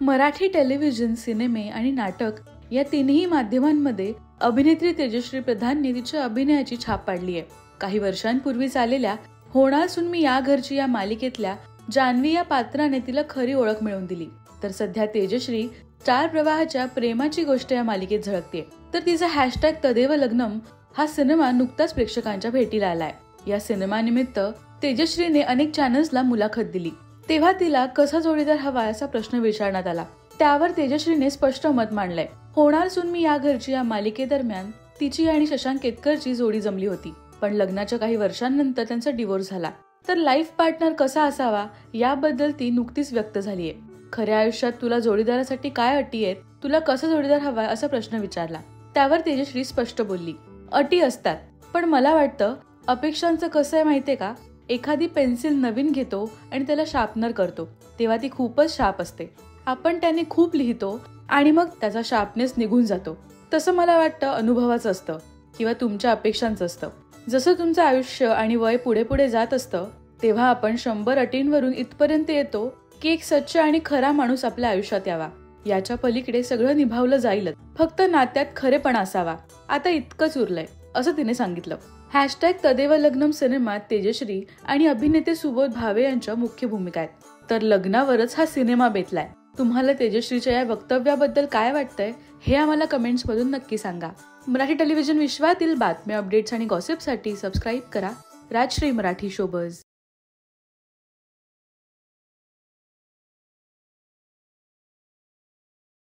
Marathi television, सिनेमे आणि नाटक या तिन्ही माध्यमांमध्ये अभिनेत्री तेजश्री प्रधानने तिच्या अभिनयाची छाप पाडली आहे. काही वर्षांपूर्वी चाललेल्या होणार सून मी या घरची या मालिकेतल्या जान्हवी या पात्राने तिला खरी ओळख मिळवून दिली. तर सध्या तेजश्री स्टार प्रवाहाच्या प्रेमाची गोष्ट या मालिकेत झळकते. तर तिचा #तदेव लग्नम हा सिनेमा नुकताच प्रेक्षकांच्या भेटीला आलाय. या सिनेमानिमित्त तेजश्रीने अनेक चॅनल्सला मुलाखत दिली. तेव्हा तिला कसा जोडीदार हवा असा प्रश्न विचारण्यात आला. त्यावर तेजश्रीने स्पष्ट मत मांडलंय. होणार सून मी या घरची या मालिकेदरम्यान तिची आणि शशांक केतकरची जोडी जमली होती, पण लग्नाच्या काही वर्षांनंतर त्यांचा डिवोर्स झाला. तर लाईफ पार्टनर कसा असावा याबद्दल ती नुकतीच व्यक्त झालीय. खऱ्या आयुष्यात तुला जोडीदारासाठी काय अटी आहेत, तुला कसा जोडीदार हवा असा प्रश्न विचारला. त्यावर तेजश्री स्पष्ट बोलली, अटी असतात, पण मला वाटतं अपेक्षांचं कसं आहे माहितीये का, एखादी पेन्सिल नवीन घेतो आणि त्याला शार्पनर करतो तेव्हा ती खूपच शार्प असते. आपण त्याने खूप लिहितो आणि मग त्याचा शार्पनेस निघून जातो. तसं मला वाटतं अनुभवाचं असतं किंवा तुमच्या अपेक्षांचं असतं. जसं तुमचं आयुष्य आणि वय पुढे पुढे जात असतं तेव्हा आपण 100 अटींवरून इथपर्यंत येतो की एक सच्चा आणि खरा माणूस आपल्या आयुष्यात यावा. याच्या पलीकडे सगळं निभावलं जाईलच, फक्त नात्यात खरेपणा असावा. आता इतकंच उरलंय असं तिने सांगितलं. #तदेव लग्नम सिनेमात तेजश्री आणि अभिनेते सुबोध भावे यांच्या मुख्य भूमिका आहेत. तर लग्नावरच हा सिनेमा बेतलाय. तुम्हाला तेजश्रीच्या या वक्तव्याबद्दल काय वाटतंय हे आम्हाला कमेंट्स मधून नक्की सांगा. मराठी टेलिव्हिजन विश्वातील बातम्या, अपडेट्स आणि गॉसिपसाठी सबस्क्राईब करा राजश्री मराठी शोबज.